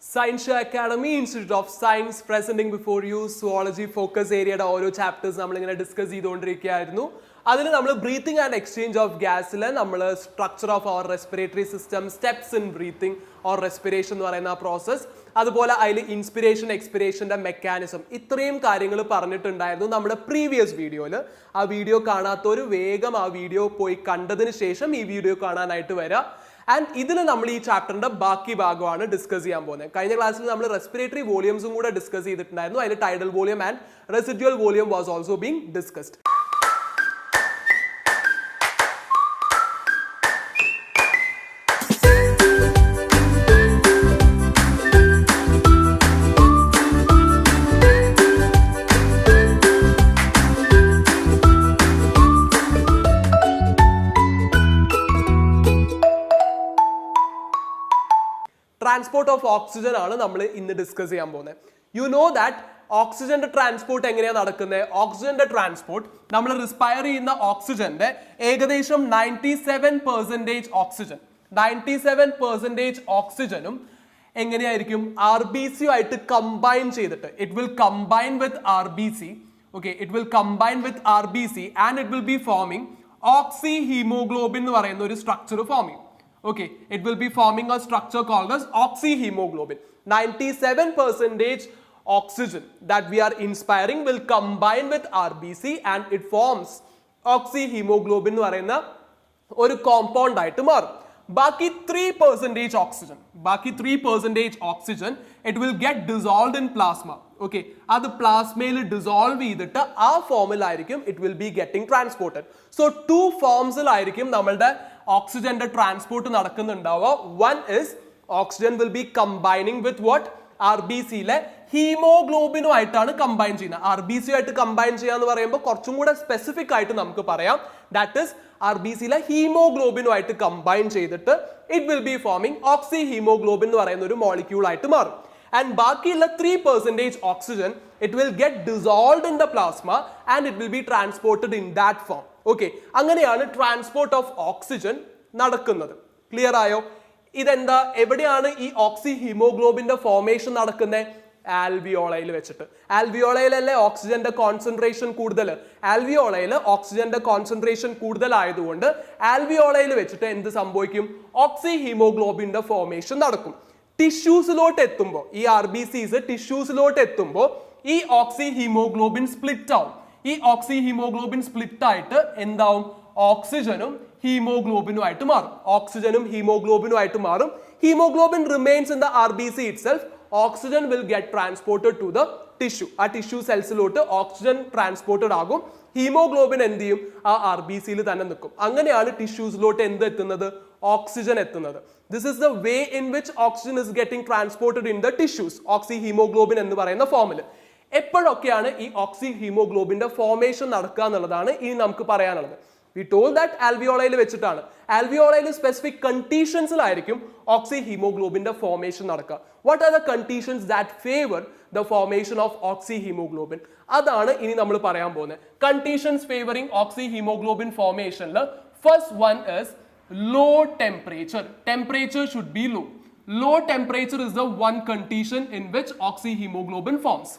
Science Academy Institute of Science presenting before you Zoology focus area ഓരോ chapters നമ്മൾ ഇങ്ങനെ discuss ചെയ്തുകൊണ്ടിരിക്കുകയായിരുന്നു. അതിൽ നമ്മൾ ബ്രീത്തിങ് ആൻഡ് എക്സ്ചേഞ്ച് ഓഫ് ഗ്യാസിൽ നമ്മൾ structure of our respiratory system, steps in breathing or respiration എന്ന് പറയുന്ന പ്രോസസ്, അതുപോലെ അതിൽ ഇൻസ്പിരേഷൻ എക്സ്പിരേഷൻ്റെ മെക്കാനിസം, ഇത്രയും കാര്യങ്ങൾ പറഞ്ഞിട്ടുണ്ടായിരുന്നു നമ്മുടെ പ്രീവിയസ് വീഡിയോയിൽ. ആ വീഡിയോ കാണാത്തവർ വേഗം ആ വീഡിയോ പോയി കണ്ടതിന് ശേഷം ഈ വീഡിയോ കാണാനായിട്ട് വരിക. ആൻഡ് ഇതിൽ നമ്മൾ ഈ ചാപ്റ്ററിന്റെ ബാക്കി ഭാഗമാണ് ഡിസ്കസ് ചെയ്യാൻ പോകുന്നത്. കഴിഞ്ഞ ക്ലാസ്സിൽ നമ്മൾ റെസ്പിറേറ്ററി വോളിയംസും കൂടെ ഡിസ്കസ് ചെയ്തിട്ടുണ്ടായിരുന്നു. അതിൽ tidal volume and residual volume was also being discussed. Transport of oxygen ആണ് നമ്മൾ ഇന്ന് ഡിസ്കസ് ചെയ്യാൻ പോകുന്നത്. യു നോ ദാറ്റ് ഓക്സിജന്റെ ട്രാൻസ്പോർട്ട് എങ്ങനെയാണ് നടക്കുന്നത്? ഓക്സിജന്റെ ട്രാൻസ്പോർട്ട് നമ്മൾ റിസ്പയർ ചെയ്യുന്ന ഓക്സിജന്റെ ഏകദേശം 97% ഓക്സിജനും എങ്ങനെയായിരിക്കും? RBC ആയിട്ട് കമ്പൈൻ ചെയ്തിട്ട് it will combine with RBC. Okay, it will combine with RBC and it will be forming oxyhaemoglobin എന്ന് പറയുന്ന ഒരു സ്ട്രക്ചർ ഫോം ചെയ്യും. Okay, it will be forming a structure called as oxyhemoglobin. 97% oxygen that we are inspiring will combine with RBC and it forms oxyhemoglobin എന്ന് പറയുന്ന ഒരു compound ആയിട്ട് മാറും. ബാക്കി 3% oxygen it will get dissolved in plasma. Okay, അത് പ്ലാസ്മയിൽ dissolve ചെയ്തിട്ട് ആ ഫോമിലായിരിക്കും it will be getting transported. So 2 ഫോംസിലായിരിക്കും നമ്മളുടെ ഓക്സിജന്റെ ട്രാൻസ്പോർട്ട് നടക്കുന്നുണ്ടാവുക. One is oxygen will be combining with what? RBCയിലെ ഹീമോഗ്ലോബിനുമായിട്ടാണ് കമ്പൈൻ ചെയ്യുന്നത്. RBC ആയിട്ട് കമ്പൈൻ ചെയ്യാന്ന് പറയുമ്പോൾ കുറച്ചും കൂടെ സ്പെസിഫിക് ആയിട്ട് നമുക്ക് പറയാം. ദാറ്റ് ഇസ് RBCയിലെ ഹീമോഗ്ലോബിനുമായിട്ട് കമ്പൈൻ ചെയ്തിട്ട് it will be forming oxyhaemoglobin എന്ന് പറയുന്ന ഒരു മോളിക്യൂൾ ആയിട്ട് മാറും. And ബാക്കിയുള്ള 3% oxygen it will get dissolved in the plasma and it will be transported in that form. Okay, അങ്ങനെയാണ് ട്രാൻസ്പോർട്ട് ഓഫ് ഓക്സിജൻ നടക്കുന്നത്. ക്ലിയർ ആയോ? ഇതെന്താ, എവിടെയാണ് ഈ ഓക്സി ഹീമോഗ്ലോബിന്റെ ഫോർമേഷൻ നടക്കുന്നത്? ആൽവിയോളയിൽ വെച്ചിട്ട്. ആൽവിയോളയിലല്ലേ ഓക്സിജന്റെ കോൺസെൻട്രേഷൻ കൂടുതൽ? ആൽവിയോളയിൽ ഓക്സിജന്റെ കോൺസെൻട്രേഷൻ കൂടുതലായതുകൊണ്ട് ആൽവിയോളയിൽ വെച്ചിട്ട് എന്ത് സംഭവിക്കും? ഓക്സി ഹീമോഗ്ലോബിന്റെ ഫോർമേഷൻ നടക്കും. ടിഷ്യൂസിലോട്ട് എത്തുമ്പോൾ, ഈ RBCs ടിഷ്യൂസിലോട്ട് എത്തുമ്പോൾ ഈ ഓക്സി ഹീമോഗ്ലോബിൻ സ്പ്ലിറ്റ് ആവും. ഈ ഓക്സി ഹീമോഗ്ലോബിൻ സ്പ്ലിറ്റ് ആയിട്ട് എന്താവും? ഓക്സിജനും ഹീമോഗ്ലോബിനുമായിട്ട് മാറും. Haemoglobin remains in the RBC itself. Oxygen will get transported to the tissue. ആ ടിഷ്യൂ സെൽസിലോട്ട് ഓക്സിജൻ ട്രാൻസ്പോർട്ടഡ് ആകും. ഹീമോഗ്ലോബിൻ എന്ത് ചെയ്യും? ആ RBCയിൽ തന്നെ നിൽക്കും. അങ്ങനെയാണ് ടിഷ്യൂസിലോട്ട് എന്ത് എത്തുന്നത്? ഓക്സിജൻ എത്തുന്നത്. This is the way in which oxygen is getting transported in the tissues. ഓക്സിഹീമോഗ്ലോബിൻ എന്ന് പറയുന്ന ഫോമിൽ. എപ്പോഴൊക്കെയാണ് ഈ ഓക്സിഹീമോഗ്ലോബിന്റെ ഫോർമേഷൻ നടക്കുക എന്നുള്ളതാണ് ഇനി നമുക്ക് പറയാനുള്ളത്. We told that ആൽവിയോളയിൽ വെച്ചിട്ടാണ്. ആൽവിയോളയിൽ സ്പെസിഫിക് കണ്ടീഷൻസിലായിരിക്കും ഓക്സിഹീമോഗ്ലോബിന്റെ ഫോർമേഷൻ നടക്കുക. What are the conditions that favor the formation of oxyhemoglobin? അതാണ് ഇനി നമ്മൾ പറയാൻ പോകുന്നത്. Conditions favoring oxyhemoglobin formation. First one is low temperature. Temperature should be low. Low temperature is the one condition in which oxyhemoglobin forms.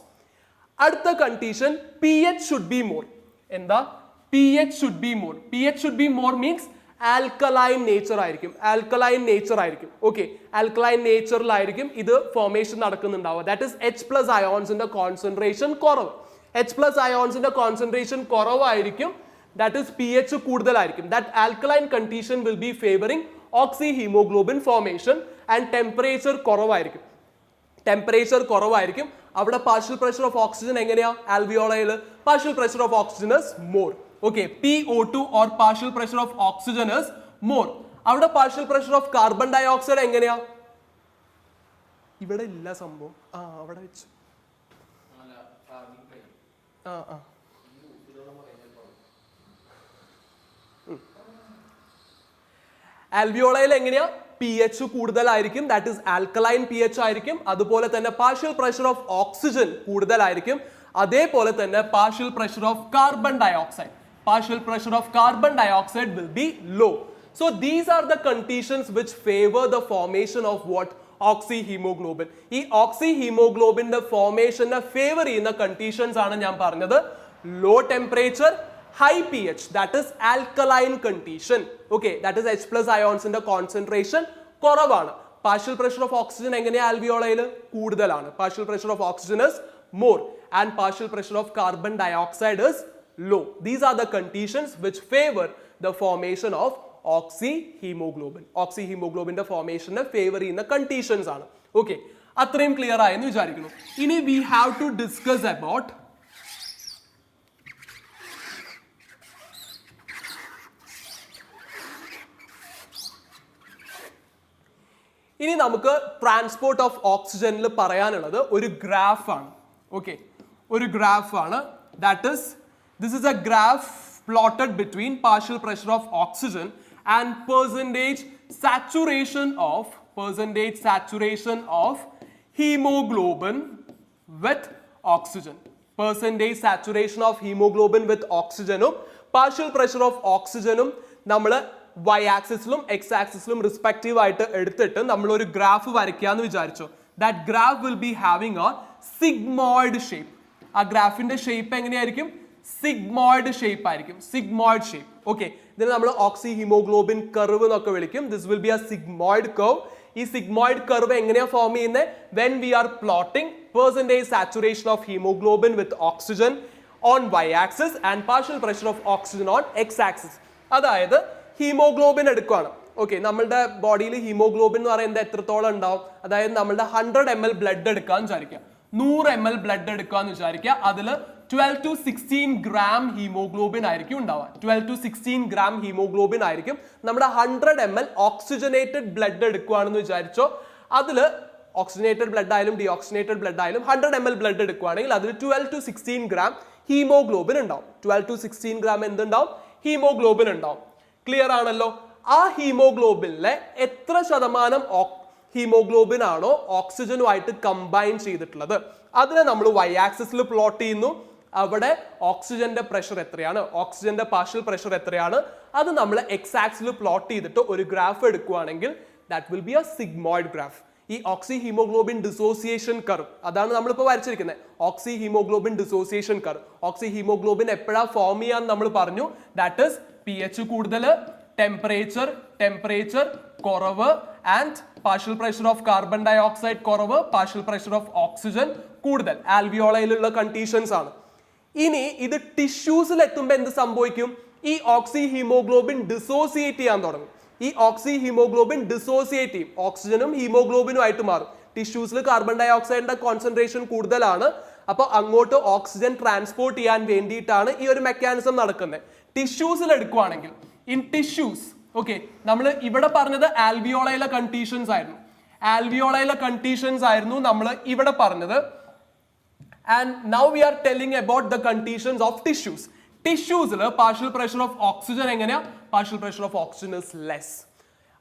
അടുത്ത condition, pH should be more. എന്താ? pH should be more. pH should be more means alkaline nature ആയിരിക്കും. Okay, alkaline natureലായിരിക്കും ഇത് formation നടക്കുന്നുണ്ടാവുക. That is H+ ionsന്റെ concentration കുറവ്. H+ ionsന്റെ concentration കുറവായിരിക്കും. That is pH കൂടുതലായിരിക്കും. That alkaline condition will be favoring oxyhemoglobin formation and temperature കുറവായിരിക്കും. അവിടെ partial pressure of oxygen എങ്ങനെയാ? ആൽവിയോളയിൽ partial pressure of oxygen is more. Okay, PO2 or partial pressure of oxygen is more. അവിടെ partial pressure of carbon dioxide എങ്ങനെയാ? ഇവിടെ ഇല്ല സംഭവം. അവിടെ വെച്ചു. ആൽവിയോളയിൽ എങ്ങനെയാ? pH കൂടുതലായിരിക്കും. ദാറ്റ് ഇസ് ആൽക്കലൈൻ pH ആയിരിക്കും. അതുപോലെ തന്നെ പാർഷ്യൽ പ്രഷർ ഓഫ് ഓക്സിജൻ കൂടുതലായിരിക്കും. അതേപോലെ തന്നെ partial pressure of carbon dioxide will be low. So these are the conditions which favor the formation of what? Oxyhaemoglobin. ഈ ഓക്സിഹീമോഗ്ലോബിന്റെ ഫോർമേഷനെ ഫേവർ ചെയ്യുന്ന കണ്ടീഷൻസ് ആണ് ഞാൻ പറഞ്ഞത്. Low temperature, high pH, that is alkaline condition. Okay, that is H plus ions ന്റെ concentration കുറവാണ്. Partial pressure of oxygen എങ്ങനെയാ ആൽവിയോളയിൽ? കൂടുതലാണ്. Partial pressure of oxygen is more and partial pressure of carbon dioxide is low. These are the conditions which favor the formation of oxyhemoglobin. Oxyhemoglobin the formation favor in the conditions ആണ്. Okay, അത്രയും clear ആയെന്ന് വിചാരിക്കുന്നു. ഇനി we have to discuss about ഇനി നമുക്ക് transport of ഓക്സിജനിൽ പറയാനുള്ളത് ഒരു graph ആണ്. ഓക്കെ, ഒരു ഗ്രാഫ് ആണ്. That is this is a graph plotted between partial pressure of oxygen and percentage saturation of haemoglobin with oxygen. Percentage saturation of haemoglobin with ഓക്സിജനും partial pressure of ഓക്സിജനും നമ്മൾ y ആക്സിസിലും x ആക്സിസിലും റിസ്പെക്റ്റീവ് ആയിട്ട് എടുത്തിട്ട് നമ്മൾ ഒരു graph വരയ്ക്കാന്ന് വിചാരിച്ചോ. That graph will be having a sigmoid shape. ആ ഗ്രാഫിന്റെ ഷേപ്പ് എങ്ങനെയായിരിക്കും? സിഗ്മോയിഡ് ഷേപ്പ് ആയിരിക്കും. Sigmoid shape. ഓക്കെ, ഇതിനെ നമ്മൾ ഓക്സിഹീമോഗ്ലോബിൻ കർവ് എന്നൊക്കെ വിളിക്കും. This will be a sigmoid curve. ഈ സിഗ്മോയിഡ് കർവ് എങ്ങനെയാ ഫോം ചെയ്യുന്നത്? When we are plotting percentage saturation of haemoglobin with oxygen on y axis and partial pressure of oxygen on x axis. അതായത് haemoglobin എടുക്കുകയാണ്. Okay, നമ്മളുടെ ബോഡിയിൽ haemoglobin എന്ന് പറയുന്നത് എത്രത്തോളം ഉണ്ടാവും? അതായത് നമ്മളുടെ 100 ml ബ്ലഡ് എടുക്കാന്ന് വിചാരിക്കുക, 100 ml ബ്ലഡ് എടുക്കാന്ന് വിചാരിക്കുക. അതിൽ 12 to 16 ഗ്രാം ഹീമോഗ്ലോബിൻ ആയിരിക്കും ഉണ്ടാവുക. 12 to 16 ഗ്രാം ഹീമോഗ്ലോബിൻ ആയിരിക്കും. നമ്മുടെ 100 ml ഓക്സിജനേറ്റഡ് ബ്ലഡ് എടുക്കുകയാണെന്ന് വിചാരിച്ചോ. അതിൽ ഓക്സിജനേറ്റഡ് ബ്ലഡ് ആയാലും ഡിയോക്സിനേറ്റഡ് ബ്ലഡ് ആയാലും 100 ml ബ്ലഡ് എടുക്കുകയാണെങ്കിൽ അതിൽ 12 to 16 ഗ്രാം ഹീമോഗ്ലോബിൻ ഉണ്ടാവും. 12 to 16 ഗ്രാം എന്തുണ്ടാവും? ഹീമോഗ്ലോബിൻ ഉണ്ടാവും. ക്ലിയർ ആണല്ലോ? ആ ഹീമോഗ്ലോബിനിലെ എത്ര ശതമാനം ഹീമോഗ്ലോബിൻ ആണോ ഓക്സിജനുമായിട്ട് കമ്പൈൻ ചെയ്തിട്ടുള്ളത് അതിനെ നമ്മൾ y ആക്സിസിൽ പ്ലോട്ട് ചെയ്യുന്നു. അവിടെ ഓക്സിജന്റെ പ്രഷർ എത്രയാണ്, ഓക്സിജന്റെ പാർഷ്യൽ പ്രഷർ എത്രയാണ്, അത് നമ്മൾ x ആക്സിൽ പ്ലോട്ട് ചെയ്തിട്ട് ഒരു ഗ്രാഫ് എടുക്കുകയാണെങ്കിൽ that will be a sigmoid graph. ഈ ഓക്സിഹീമോഗ്ലോബിൻ ഡിസോസിയേഷൻ കർവ് അതാണ് നമ്മളിപ്പോൾ വരച്ചിരിക്കുന്നത്. ഓക്സിഹീമോഗ്ലോബിൻ ഡിസോസിയേഷൻ കർവ്. ഓക്സിഹീമോഗ്ലോബിൻ എപ്പോഴാണ് ഫോം ചെയ്യാന്ന് നമ്മൾ പറഞ്ഞു. ദാറ്റ് ഇസ് pH കൂടുതൽ, ടെമ്പറേച്ചർ കുറവ് and partial pressure of carbon dioxide കുറവ്, പാർഷ്യൽ പ്രഷർ ഓഫ് ഓക്സിജൻ കൂടുതൽ. ആൽവിയോളയിലുള്ള കണ്ടീഷൻസ് ആണ്. ഇനി ഇത് ടിഷ്യൂസിൽ എത്തുമ്പോൾ എന്ത് സംഭവിക്കും? ഈ ഓക്സിഹീമോഗ്ലോബിൻ ഡിസോസിയേറ്റ് ചെയ്യാൻ തുടങ്ങും. ഈ ഓക്സിഹീമോഗ്ലോബിൻ ഡിസോസിയേറ്റ് ചെയ്യും, ഓക്സിജനും ഹീമോഗ്ലോബിനും ആയിട്ട് മാറും. ടിഷ്യൂസിൽ കാർബൺ ഡൈ ഓക്സൈഡിന്റെ കോൺസെൻട്രേഷൻ കൂടുതലാണ്. അപ്പോൾ അങ്ങോട്ട് ഓക്സിജൻ ട്രാൻസ്പോർട്ട് ചെയ്യാൻ വേണ്ടിയിട്ടാണ് ഈ ഒരു മെക്കാനിസം നടക്കുന്നത്. ടിഷ്യൂസിൽ എടുക്കുവാണെങ്കിൽ ഇൻ ടിഷ്യൂസ്, ഓക്കെ, നമ്മൾ ഇവിടെ പറഞ്ഞത് ആൽവിയോളയിലെ കണ്ടീഷൻസ് ആയിരുന്നു. ആൽവിയോളയിലെ കണ്ടീഷൻസ് ആയിരുന്നു നമ്മൾ ഇവിടെ പറഞ്ഞത്. And now we are telling about the conditions of tissues. ടിഷ്യൂസിൽ പാർഷ്യൽ പ്രഷർ ഓഫ് ഓക്സിജൻ എങ്ങനെയാ? Partial pressure of oxygen is less.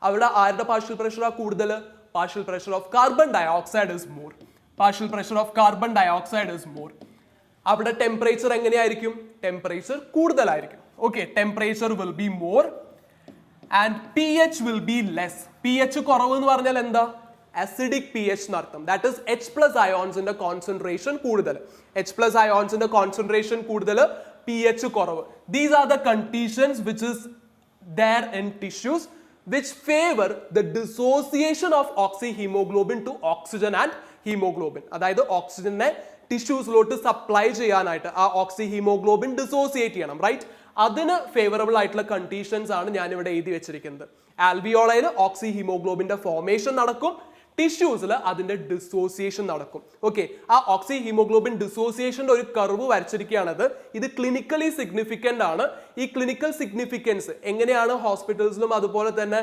അവിടെ ആരുടെ പാർഷ്യൽ പ്രഷറാണ് കൂടുതൽ? Partial pressure of carbon dioxide is more. Partial pressure of carbon dioxide is more. അവിടെ temperature എങ്ങനെയായിരിക്കും? Temperature കൂടുതലായിരിക്കും. Okay, temperature will be more and pH will be less. pH കുറവ് എന്ന് പറഞ്ഞാൽ എന്താ? അസിഡിക് pH എന്നർത്ഥം. That is H plus അയോൺസിന്റെ concentration കൂടുതൽ. H പ്ലസ് അയോൺസിന്റെ കോൺസെൻട്രേഷൻ കൂടുതൽ, pH കുറവ്. These are the conditions which is there in tissues which favor the dissociation of oxyhemoglobin to oxygen and hemoglobin. അതായത് ഓക്സിജനെ ടിഷ്യൂസിലോട്ട് സപ്ലൈ ചെയ്യാനായിട്ട് ആ ഓക്സിഹീമോഗ്ലോബിൻ dissociate ചെയ്യണം, റൈറ്റ്? അതിന് ഫേവറബിൾ ആയിട്ടുള്ള കണ്ടീഷൻസ് ആണ് ഞാൻ ഇവിടെ എഴുതി വെച്ചിരിക്കുന്നത്. ആൽവിയോളയിൽ ഓക്സിഹീമോഗ്ലോബിന്റെ ഫോർമേഷൻ നടക്കും, ടിഷ്യൂസിൽ അതിന്റെ ഡിസോസിയേഷൻ നടക്കും. ഓക്കെ, ആ ഓക്സിഹീമോഗ്ലോബിൻ ഡിസോസിയേഷന്റെ ഒരു കർവ് വരച്ചിരിക്കുകയാണത്. ഇത് ക്ലിനിക്കലി സിഗ്നിഫിക്കന്റ് ആണ്. ഈ ക്ലിനിക്കൽ സിഗ്നിഫിക്കൻസ് എങ്ങനെയാണ് ഹോസ്പിറ്റൽസിലും അതുപോലെ തന്നെ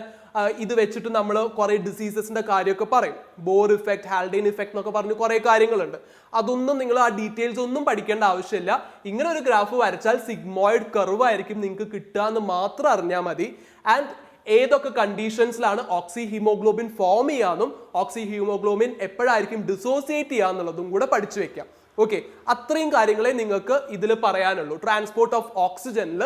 ഇത് വെച്ചിട്ട് നമ്മൾ കുറെ ഡിസീസസിന്റെ കാര്യമൊക്കെ പറയും. ബോർ ഇഫക്റ്റ്, ഹാൽഡെയിൻ ഇഫക്റ്റ് എന്നൊക്കെ പറഞ്ഞ് കുറെ കാര്യങ്ങളുണ്ട്. അതൊന്നും നിങ്ങൾ ആ ഡീറ്റെയിൽസ് ഒന്നും പഠിക്കേണ്ട ആവശ്യമില്ല. ഇങ്ങനെ ഒരു ഗ്രാഫ് വരച്ചാൽ സിഗ്മോയിഡ് കർവ് ആയിരിക്കും നിങ്ങൾക്ക് കിട്ടുക എന്ന് മാത്രം അറിഞ്ഞാൽ മതി. ആൻഡ് ഏതൊക്കെ കണ്ടീഷൻസിലാണ് ഓക്സിഹീമോഗ്ലോബിൻ ഫോം ചെയ്യാന്നും ഓക്സിഹീമോഗ്ലോബിൻ എപ്പോഴായിരിക്കും ഡിസോസിയേറ്റ് ചെയ്യാന്നുള്ളതും കൂടെ പഠിച്ചു വെക്കാം. ഓക്കെ, അത്രയും കാര്യങ്ങളെ നിങ്ങൾക്ക് ഇതിൽ പറയാനുള്ളൂ. ട്രാൻസ്പോർട്ട് ഓഫ് ഓക്സിജനിൽ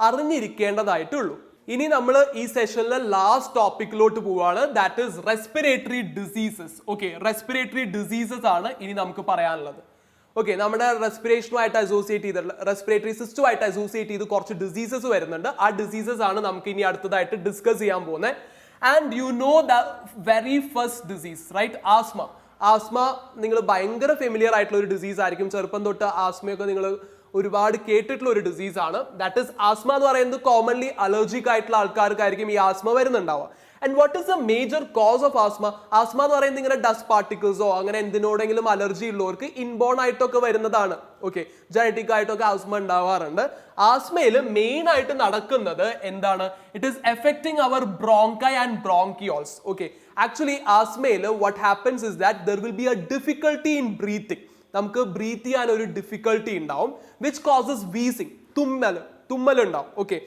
അറിഞ്ഞിരിക്കേണ്ടതായിട്ടുള്ളൂ. ഇനി നമ്മൾ ഈ സെഷനിലെ ലാസ്റ്റ് ടോപ്പിക്കിലോട്ട് പോവാണ്, that is respiratory diseases. Okay, respiratory diseases ആണ് ഇനി നമുക്ക് പറയാനുള്ളത്. ഓക്കെ, നമ്മുടെ റെസ്പിറേഷനുമായിട്ട് അസോസിയേറ്റ് ചെയ്തിട്ടുള്ള റെസ്പിറേറ്ററി സിസ്റ്റമായിട്ട് അസോസിയേറ്റ് ചെയ്ത് കുറച്ച് ഡിസീസസ് വരുന്നുണ്ട്. ആ ഡിസീസസ് ആണ് നമുക്ക് ഇനി അടുത്തതായിട്ട് ഡിസ്കസ് ചെയ്യാൻ പോകുന്നത്. And you know the very first disease, right? Asthma. Asthma നിങ്ങൾ ഭയങ്കര ഫെമിലിയർ ആയിട്ടുള്ള ഒരു ഡിസീസ് ആയിരിക്കും. ചെറുപ്പം തൊട്ട് ആസ്മയൊക്കെ നിങ്ങൾ ഒരുപാട് കേട്ടിട്ടുള്ള ഒരു ഡിസീസ് ആണ്. ദാറ്റ് ഈസ് ആസ്മ എന്ന് പറയുന്നത് കോമൺലി അലർജിക് ആയിട്ടുള്ള ആൾക്കാർക്കായിരിക്കും ഈ ആസ്മ വരുന്നുണ്ടാവുക. And what is the major cause of asthma? Asthma എന്ന് പറയുന്നത് ഇങ്ങനെ ഡസ്റ്റ് പാർട്ടിക്കിൾസോ അങ്ങനെ എന്തിനോടെങ്കിലും അലർജി ഉള്ളവർക്ക് ഇൻബോൺ ആയിട്ടൊക്കെ വരുന്നതാണ്. ഓക്കെ, ജനറ്റിക് ആയിട്ടൊക്കെ ആസ്മ ഉണ്ടാവാറുണ്ട്. ആസ്മയിൽ മെയിൻ ആയിട്ട് നടക്കുന്നത് എന്താണ്? It is affecting our bronchi and bronchioles. Okay, actually ആസ്മയിൽ what happens is that there will be a difficulty in breathing. നമുക്ക് ബ്രീത്ത് ചെയ്യാൻ ഒരു ഡിഫിക്കൽട്ടി ഉണ്ടാവും, വിച്ച് കോസസ് വീസിങ്. തുമ്മൽ ഉണ്ടാവും. Okay,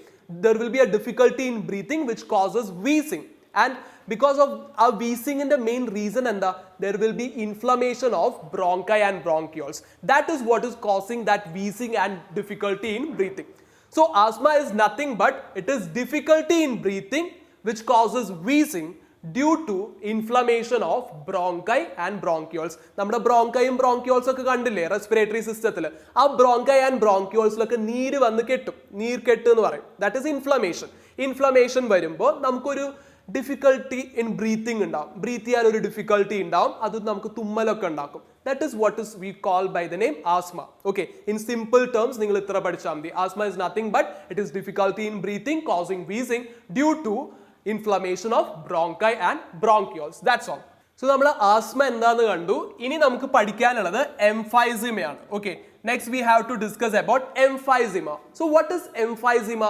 there will be a difficulty in breathing which causes wheezing. And because of our wheezing in the main reason enda, there will be inflammation of bronchi and bronchioles. That is what is causing that wheezing and difficulty in breathing. So asthma is nothing but it is difficulty in breathing which causes wheezing due to inflammation of bronchi and bronchioles. നമ്മുടെ ബ്രോങ്കയും bronchioles ഒക്കെ കണ്ടില്ലേ respiratory സിസ്റ്റത്തിൽ? ആ bronchi and ബ്രോങ്കിയോൾസിലൊക്കെ നീര് വന്ന് കെട്ടും, നീർക്കെട്ട് എന്ന് പറയും. That is inflammation. ഇൻഫ്ലമേഷൻ വരുമ്പോൾ നമുക്കൊരു ഡിഫിക്കൽട്ടി ഇൻ ബ്രീത്തിങ് ഉണ്ടാവും, ബ്രീത്ത് ചെയ്യാൻ ഒരു ഡിഫിക്കൽട്ടി ഉണ്ടാവും, അത് നമുക്ക് തുമ്മലൊക്കെ ഉണ്ടാക്കും. That is what is we call by the name asthma. Okay, in simple terms നിങ്ങൾ ഇത്ര പഠിച്ചാൽ മതി. Asthma is nothing but it is difficulty in breathing causing wheezing due to inflammation of bronchi and bronchioles. That's all. So നമ്മൾ asthma എന്താന്ന് കണ്ടു. ഇനി നമുക്ക് പഠിക്കാനുള്ളത് എംഫൈസിമയാണ്. Okay, next we have to discuss about emphysema. So what is emphysema?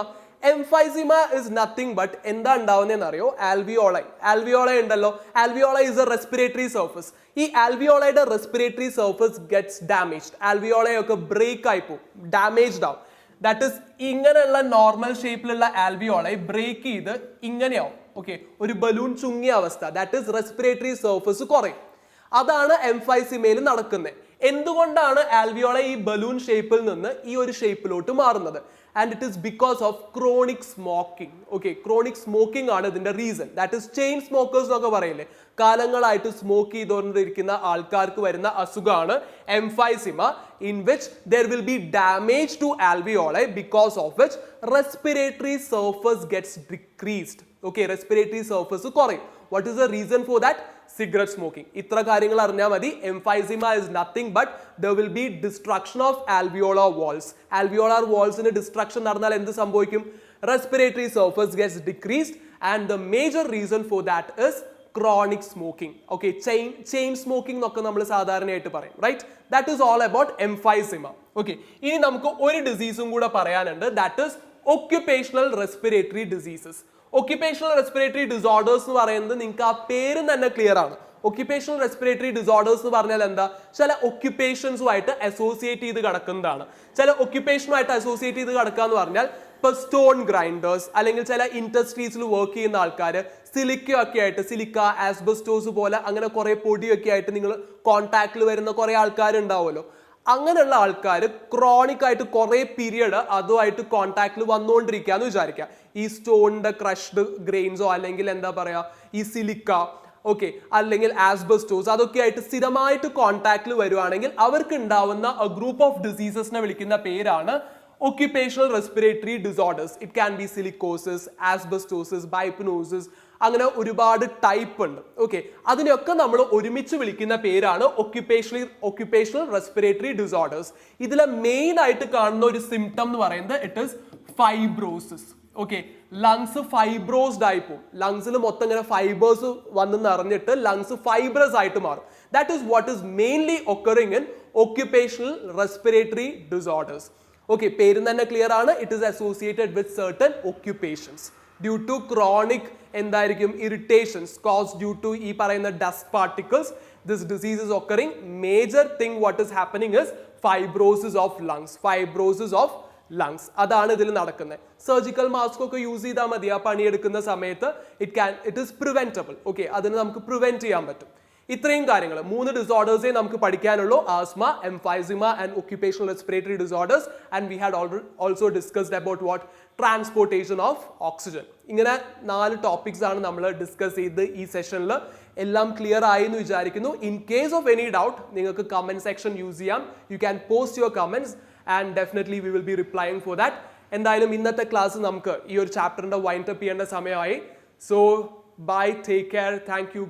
Emphysema is nothing but എന്താ ഉണ്ടാവുന്നതെന്ന് അറിയോ? ആൽവിയോളൈ. ആൽവിയോളൈ ഉണ്ടല്ലോ, alveoli is a respiratory surface. ഈ ആൽവിയോളൈയുടെ respiratory surface gets damaged. Alveoli ഒക്കെ ബ്രേക്ക് ആയി പോകും, ഡാമേജ്ഡ് ആവും. ദാറ്റ് ഇസ് ഇങ്ങനെയുള്ള നോർമൽ ഷേപ്പിലുള്ള ആൽവിയോളൈ ബ്രേക്ക് ചെയ്ത് ഇങ്ങനെയാവും. ഓക്കെ, ഒരു ബലൂൺ ചുങ്ങിയ അവസ്ഥ. ദാറ്റ് ഇസ് റെസ്പിറേറ്ററി സർഫസ് കുറയും. അതാണ് എംഫൈസിമയിൽ നടക്കുന്നത്. എന്തുകൊണ്ടാണ് ആൽവിയോളൈ ഈ ബലൂൺ ഷേപ്പിൽ നിന്ന് ഈ ഒരു ഷേപ്പിലോട്ട് മാറുന്നത്? And it is because of chronic smoking. Okay, chronic smoking ആണ് ഇതിന്റെ reason. That is chain smokers എന്നൊക്കെ പറയില്ലേ, കാലങ്ങളായിട്ട് സ്മോക്ക് ചെയ്തുകൊണ്ടിരിക്കുന്ന ആൾക്കാർക്ക് വരുന്ന അസുഖമാണ് എംഫൈസിമ, in which there will be damage to alveoli because of which respiratory surface gets decreased. Okay, respiratory surface കുറയും. What is the reason for that? Cigarette smoking. ഇത്ര കാര്യങ്ങൾ അറിഞ്ഞാൽ മതി. Emphysema is nothing but there will be destruction of alveolar walls. Alveolar wallsന് destruction നടന്നാൽ എന്ത് സംഭവിക്കും? Respiratory surface gets decreased and the major reason for that is chronic smoking. Okay, chain smoking എന്നൊക്കെ നമ്മൾ സാധാരണയായിട്ട് പറയും, right? That is all about emphysema. Okay, ഇനി നമുക്ക് ഒരു ഡിസീസും കൂടെ പറയാനുണ്ട്. That is occupational respiratory diseases. Occupational respiratory disorders എന്ന് പറയുന്നത് നിങ്ങൾക്ക് ആ പേര് തന്നെ ക്ലിയർ ആണ്. ഒക്യുപേഷണൽ റെസ്പിറേറ്ററി ഡിസോർഡേഴ്സ് എന്ന് പറഞ്ഞാൽ എന്താ? ചില ഒക്യുപേഷൻസുമായിട്ട് അസോസിയേറ്റ് ചെയ്ത് കിടക്കുന്നതാണ്. ചില ഒക്യുപേഷനുമായിട്ട് അസോസിയേറ്റ് ചെയ്ത് കിടക്കുക എന്ന് പറഞ്ഞാൽ ഇപ്പോൾ സ്റ്റോൺ ഗ്രൈൻഡേഴ്സ് അല്ലെങ്കിൽ ചില ഇൻഡസ്ട്രീസിൽ വർക്ക് ചെയ്യുന്ന ആൾക്കാർ സിലിക്ക ഒക്കെ ആയിട്ട്, സിലിക്ക, ആസ്ബസ്റ്റോസ് പോലെ അങ്ങനെ കുറെ പൊടിയൊക്കെ ആയിട്ട് നിങ്ങൾ കോൺടാക്റ്റിൽ വരുന്ന കുറെ ആൾക്കാരുണ്ടാവുമല്ലോ. അങ്ങനെയുള്ള ആൾക്കാർ ക്രോണിക് ആയിട്ട് കുറെ പീരിയഡ് അതുമായിട്ട് കോൺടാക്റ്റിൽ വന്നുകൊണ്ടിരിക്കുക എന്ന് വിചാരിക്കുക. ഈ സ്റ്റോണിന്റെ ക്രഷ്ഡ് ഗ്രെയിൻസോ അല്ലെങ്കിൽ എന്താ പറയാ ഈ സിലിക്ക, ഓക്കെ, അല്ലെങ്കിൽ ആസ്ബസ്റ്റോസ് അതൊക്കെ ആയിട്ട് സ്ഥിരമായിട്ട് കോൺടാക്റ്റിൽ വരുവാണെങ്കിൽ അവർക്ക് ഉണ്ടാവുന്ന ഗ്രൂപ്പ് ഓഫ് ഡിസീസസിനെ വിളിക്കുന്ന പേരാണ് occupational respiratory disorders. It can be silicosis, asbestosis, biopnosis, അങ്ങനെ ഒരുപാട് ടൈപ്പ് ഉണ്ട്. ഓക്കെ, അതിനെയൊക്കെ നമ്മൾ ഒരുമിച്ച് വിളിക്കുന്ന പേരാണ് occupational respiratory disorders. ഇതിലെ മെയിൻ ആയിട്ട് കാണുന്ന ഒരു സിംറ്റം എന്ന് പറയുന്നത് it is fibrosis. Okay, lungs fibrosed ആയി പോകും. ലങ്സിൽ മൊത്തം ഇങ്ങനെ ഫൈബേഴ്സ് വന്ന് നിറഞ്ഞിട്ട് ലങ്സ് ഫൈബ്രസ് ആയിട്ട് മാറും. That is what is mainly occurring in occupational respiratory disorders. Okay, പേര് തന്നെ ക്ലിയർ ആണ്. It is associated with certain occupations due to chronic എന്തായിരിക്കും ഇറിറ്റേഷൻസ് കോസ് ഡ്യൂ ടു ഈ പറയുന്ന dust particles. This disease is occurring. Major thing what is happening is fibrosis of lungs. Fibrosis of lungs അതാണ് ഇതിൽ നടക്കുന്നത്. Surgical mask ഒക്കെ use ചെയ്താൽ മതി ആ പണിയെടുക്കുന്ന സമയത്ത്. It is preventable. ഓക്കെ, അതിന് നമുക്ക് പ്രിവെന്റ് ചെയ്യാൻ പറ്റും. ഇത്രയും കാര്യങ്ങൾ 3 ഡിസോർഡേഴ്സേ നമുക്ക് പഠിക്കാനുള്ളൂ. Asthma, emphysema and occupational respiratory disorders. And we had also discussed about what transportation of oxygen. ഇങ്ങനെ 4 ടോപ്പിക്സ് ആണ് നമ്മൾ ഡിസ്കസ് ചെയ്ത് ഈ സെഷനിൽ. എല്ലാം ക്ലിയർ ആയി എന്ന് വിചാരിക്കുന്നു. In case of any doubt നിങ്ങൾക്ക് കമന്റ് സെക്ഷൻ യൂസ് ചെയ്യാം. You can post your comments and definitely we will be റിപ്ലൈയിങ് for that. എന്തായാലും ഇന്നത്തെ ക്ലാസ് നമുക്ക് ഈ ഒരു ചാപ്റ്ററിന്റെ വൈൻഡ് അപ്പ് ചെയ്യേണ്ട സമയമായി. So bye, take care, thank U.